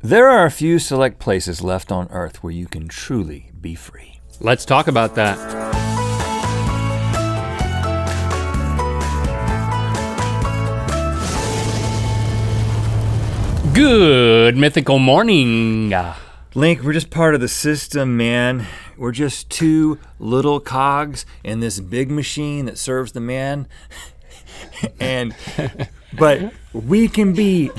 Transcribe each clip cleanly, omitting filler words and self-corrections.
There are a few select places left on Earth where you can truly be free. Let's talk about that. Good mythical morning. Link, we're just part of the system, man. We're just two little cogs in this big machine that serves the man. But we can be,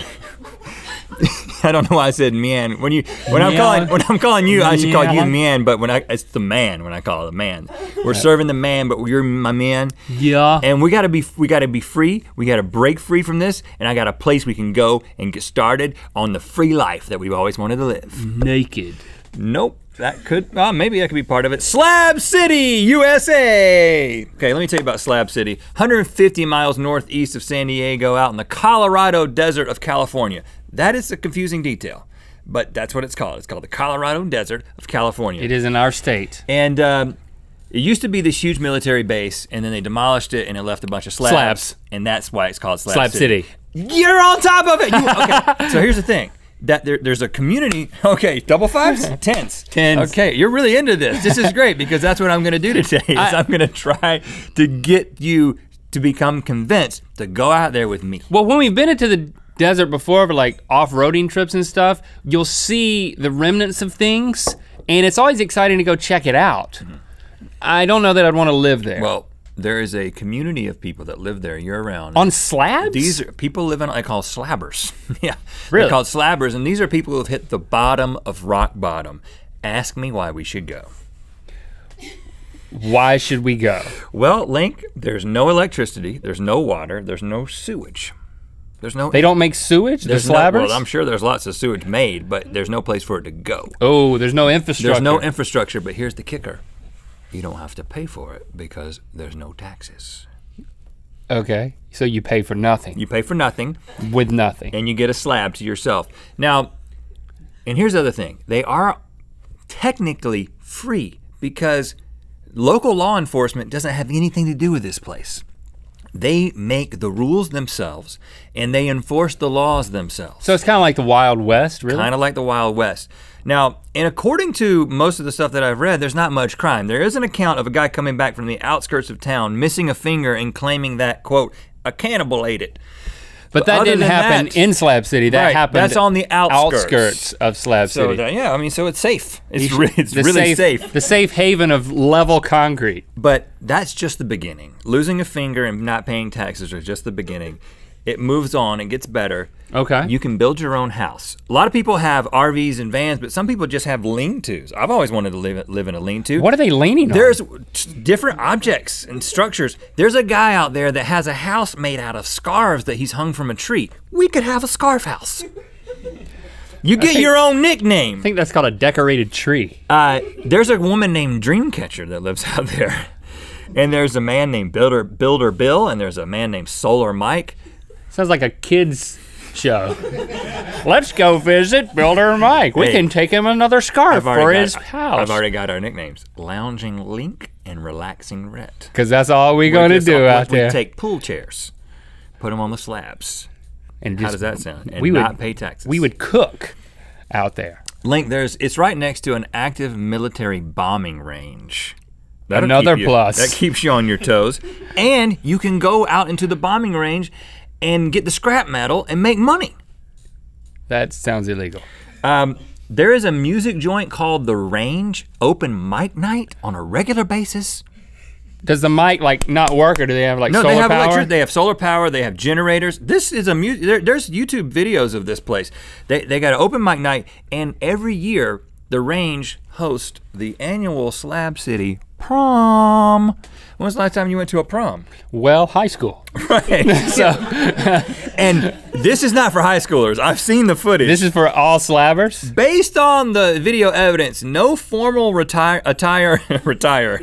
I don't know why I said man. When I'm calling you, I should call you man, but it's the man when I call it the man. We're serving the man, but you're my man. Yeah. And we gotta be free. We gotta break free from this, and I got a place we can go and get started on the free life that we've always wanted to live. Naked. Nope. Maybe that could be part of it. Slab City, USA. Okay, let me tell you about Slab City. 150 miles northeast of San Diego, out in the Colorado desert of California. That is a confusing detail, but that's what it's called. It's called the Colorado Desert of California. It is in our state. And it used to be this huge military base, and then they demolished it and it left a bunch of slabs. And that's why it's called Slab City. You're on top of it. Okay, so here's the thing. That there's a community, okay, double fives? Tens. Okay, you're really into this. This is great because that's what I'm gonna do today, is I'm gonna try to get you to become convinced to go out there with me. Well, when we've been into the desert before for like off-roading trips and stuff, you'll see the remnants of things, and it's always exciting to go check it out. Mm-hmm. I don't know that I'd wanna live there. Well, there is a community of people that live there year-round. On slabs? These are people living, I call slabbers. Yeah, really? They're called slabbers, and these are people who have hit the bottom of rock bottom. Ask me why we should go. Why should we go? Well, Link, there's no electricity, there's no water, there's no sewage. They don't make sewage, the slabbers? Well, I'm sure there's lots of sewage made, but there's no place for it to go. Oh, there's no infrastructure. There's no infrastructure, but here's the kicker. You don't have to pay for it because there's no taxes. Okay, so you pay for nothing. You pay for nothing. With nothing. And you get a slab to yourself. Now, and here's the other thing. They are technically free because local law enforcement doesn't have anything to do with this place. They make the rules themselves and they enforce the laws themselves. So it's kind of like the Wild West, really? Kind of like the Wild West. Now, and according to most of the stuff that I've read, there's not much crime. There is an account of a guy coming back from the outskirts of town, missing a finger and claiming that, quote, a cannibal ate it. But that didn't happen in Slab City. That happened. That's on the outskirts of Slab City. So yeah, I mean, so it's safe. It's really safe. The safe haven of level concrete. But that's just the beginning. Losing a finger and not paying taxes are just the beginning. It moves on, it gets better. Okay. You can build your own house. A lot of people have RVs and vans, but some people just have lean-tos. I've always wanted to live in a lean-to. What are they leaning on? There's different objects and structures. There's a guy out there that has a house made out of scarves that he's hung from a tree. We could have a scarf house. You get your own nickname. I think that's called a decorated tree. There's a woman named Dreamcatcher that lives out there. And there's a man named Builder Bill, and there's a man named Solar Mike. Sounds like a kid's show. Let's go visit Builder Mike. We can take him another scarf for his house. I've already got our nicknames. Lounging Link and Relaxing Rhett. Because that's all we're gonna do out there. We take pool chairs, put them on the slabs. And how does that sound? And not pay taxes. We would cook out there. Link, it's right next to an active military bombing range. Another plus. That keeps you on your toes. And you can go out into the bombing range and get the scrap metal and make money. That sounds illegal. There is a music joint called The Range open mic night on a regular basis. Does the mic like not work, or do they have like solar power? No, they have they have solar power, they have generators. This is there's YouTube videos of this place. They got an open mic night, and every year The Range hosts the annual Slab City prom. When was the last time you went to a prom? Well, high school. Right. So, and this is not for high schoolers. I've seen the footage. This is for all slabbers? Based on the video evidence, no formal attire,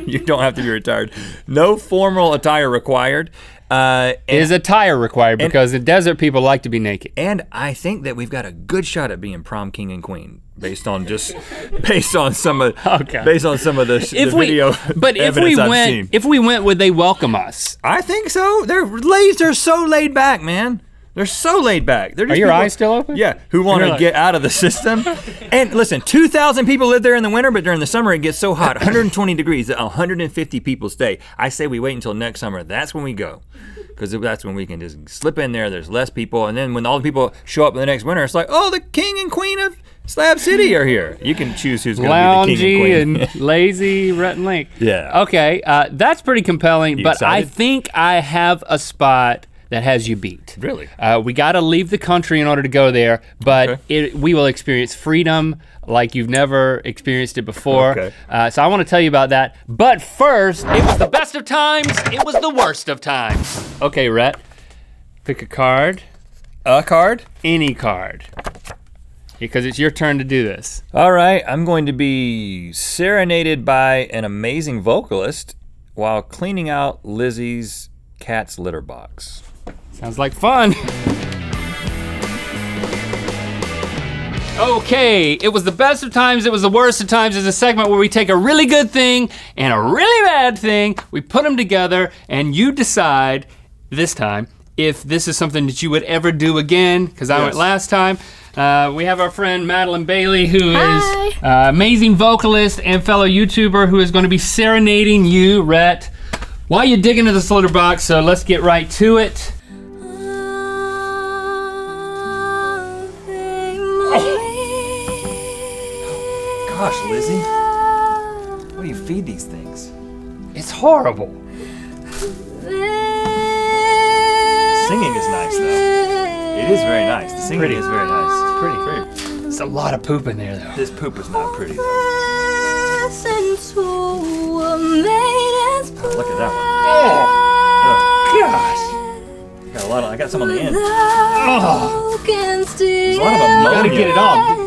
you don't have to be retired. No formal attire required. Is attire required because the desert people like to be naked. And I think that we've got a good shot at being prom king and queen based on some of the video But if we went, would they welcome us? I think so. They're so laid back, man. They're so laid back. They're just Are your people, eyes still open? Yeah, who want to get out of the system. And listen, 2,000 people live there in the winter, but during the summer it gets so hot, 120 degrees that 150 people stay. I say we wait until next summer. That's when we go. Because that's when we can just slip in there, there's less people, and then when all the people show up in the next winter, it's like, oh, the king and queen of Slab City are here. You can choose who's gonna be the king and queen. Loungy and lazy, Rhett Link. Yeah. Okay, that's pretty compelling, You but excited? I think I have a spot that has you beat. Really? We gotta leave the country in order to go there, but we will experience freedom like you've never experienced it before. Okay. So I wanna tell you about that. But first, it was the best of times, it was the worst of times. Okay, Rhett, pick a card. A card? Any card. Because it's your turn to do this. All right, I'm going to be serenaded by an amazing vocalist while cleaning out Lizzie's cat's litter box. Sounds like fun. Okay, it was the best of times, it was the worst of times. It's a segment where we take a really good thing and a really bad thing, we put them together, and you decide this time if this is something that you would ever do again, because I went last time. We have our friend Madeline Bailey, who is amazing vocalist and fellow YouTuber who is going to be serenading you, Rhett, while you dig into this litter box, so let's get right to it. Gosh, Lizzie, what do you feed these things? It's horrible. Singing is nice though. It is very nice. The singing is very nice. It's pretty. There's a lot of poop in there though. This poop is not pretty though. Oh, look at that one. I got some on the end. Oh. There's a lot of You ammonia. gotta get it off.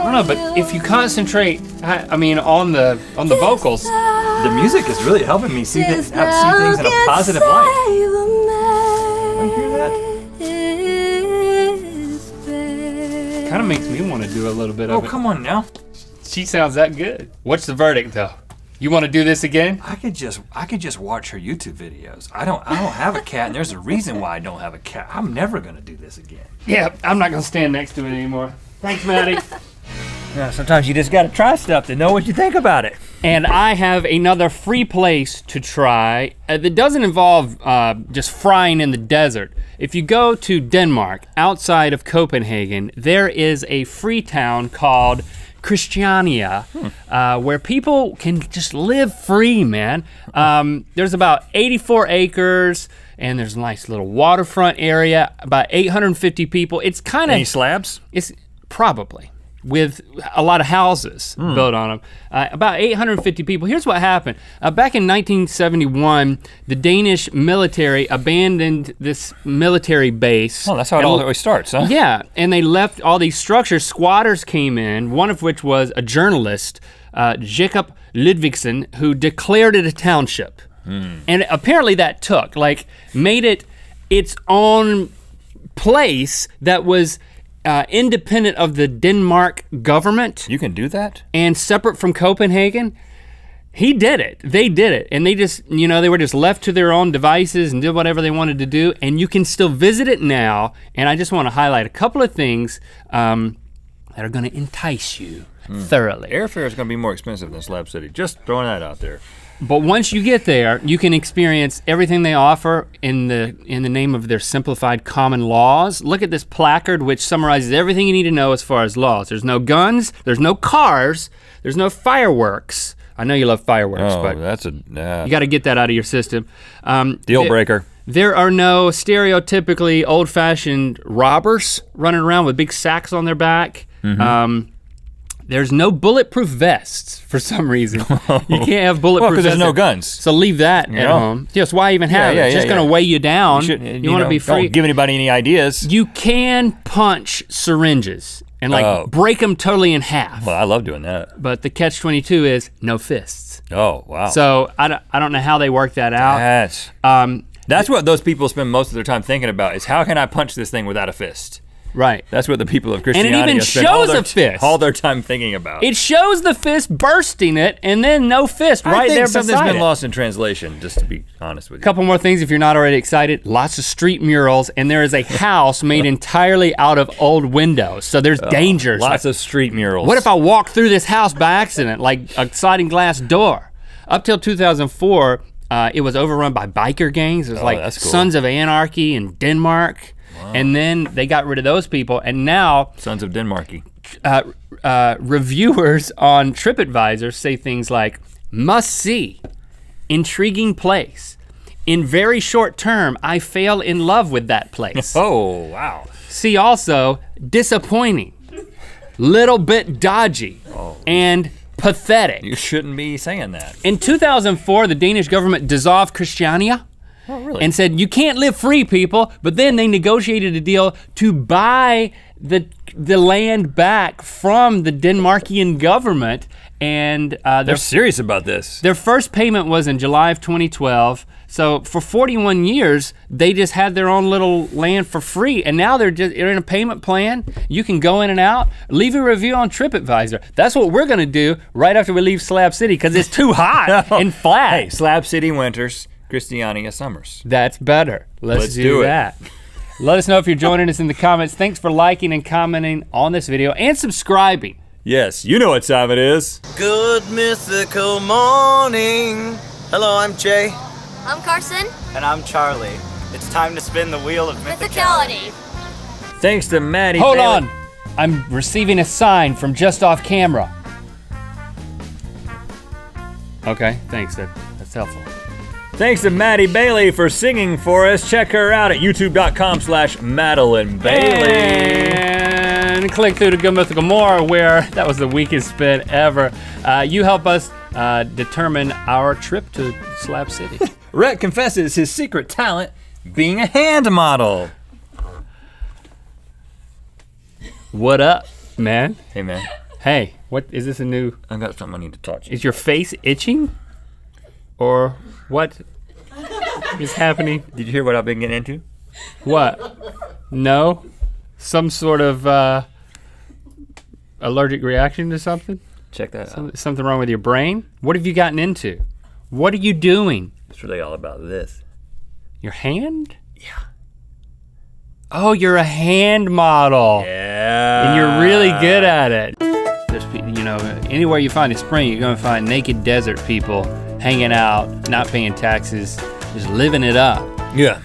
I don't know, but if you concentrate, I mean, on the vocals. The music is really helping me see things in a positive light. You hear that? Kind of makes me want to do a little bit of Oh, it. come on now. She sounds that good. What's the verdict though? You want to do this again? I could just watch her YouTube videos. I don't have a cat, and there's a reason why I don't have a cat. I'm never gonna do this again. Yeah, I'm not gonna stand next to it anymore. Thanks, Maddie. Yeah, sometimes you just gotta try stuff to know what you think about it. And I have another free place to try that doesn't involve just frying in the desert. If you go to Denmark, outside of Copenhagen, there is a free town called Christiania, where people can just live free, man. There's about 84 acres, and there's a nice little waterfront area, about 850 people. It's kind of— Any slabs? It's probably, with a lot of houses built on them. About 850 people. Here's what happened. Back in 1971, the Danish military abandoned this military base. Oh, that's how it always starts, huh? Yeah, and they left all these structures. Squatters came in, one of which was a journalist, Jacob Ludvigsen, who declared it a township. And apparently that took, made it its own place that was independent of the Denmark government. You can do that? And separate from Copenhagen. He did it, they did it. And they just, they were just left to their own devices and did whatever they wanted to do. And you can still visit it now. And I just want to highlight a couple of things that are gonna entice you thoroughly. Airfare is gonna be more expensive than Slab City. Just throwing that out there. But once you get there, you can experience everything they offer in the name of their simplified common laws. Look at this placard which summarizes everything you need to know as far as laws. There's no guns, there's no cars, there's no fireworks. I know you love fireworks, but you gotta get that out of your system. Deal breaker. There are no stereotypically old-fashioned robbers running around with big sacks on their back. There's no bulletproof vests for some reason. You can't have bulletproof vests. Because there's no guns. So leave that at home. Just why even have it? It's just gonna weigh you down. You wanna be free. Don't give anybody any ideas. You can punch syringes and break them totally in half. Well, I love doing that. But the catch-22 is no fists. Oh, wow. So I don't know how they work that out. That's what those people spend most of their time thinking about, is how can I punch this thing without a fist? Right. That's what the people of Christianity and it even shows a fist. All their time thinking about. It shows the fist bursting it, and then no fist right there beside it. I think something's been lost in translation, just to be honest with you. A couple more things if you're not already excited. Lots of street murals, and there is a house made entirely out of old windows, so there's dangers. Lots of street murals. What if I walk through this house by accident, like a sliding glass door? Up till 2004, it was overrun by biker gangs. It was like cool. Sons of Anarchy in Denmark. Wow. And then they got rid of those people, and now Sons of Denmarky. Reviewers on TripAdvisor say things like, must see, intriguing place. In very short term, I fell in love with that place. Oh, wow. See also, disappointing, little bit dodgy, and pathetic. You shouldn't be saying that. In 2004, the Danish government dissolved Christiania. Oh, really? And said, you can't live free, people, but then they negotiated a deal to buy the land back from the Denmarkian government, and they're serious about this. Their first payment was in July of 2012, so for 41 years, they just had their own little land for free, and now they're in a payment plan. You can go in and out, leave a review on TripAdvisor. That's what we're gonna do right after we leave Slab City, because it's too hot and flat. Hey, Slab City winters, Christiania summers. That's better. Let's do that. Let us know if you're joining us in the comments. Thanks for liking and commenting on this video and subscribing. Yes, you know what time it is. Good mythical morning. Hello, I'm Jay. I'm Carson. And I'm Charlie. It's time to spin the wheel of mythicality. Thanks to Maddie Hold Bailey. on. I'm receiving a sign from just off camera. Okay, thanks, that's helpful. Thanks to Maddie Bailey for singing for us. Check her out at youtube.com/Madeline Bailey. And click through to Good Mythical More, where that was the weakest spin ever. You help us determine our trip to Slab City. Rhett confesses his secret talent, being a hand model. What up, man? Hey, man. Hey, what is this a new? I've got something I need to touch. Is your face itching? Or what is happening? Did you hear what I've been getting into? What? No? Some sort of allergic reaction to something? Check that out. Something wrong with your brain? What have you gotten into? What are you doing? It's really all about this. Your hand? Yeah. Oh, you're a hand model. Yeah. And you're really good at it. There's, you know, anywhere you find a spring, you're gonna find naked desert people hanging out, not paying taxes, just living it up. Yeah.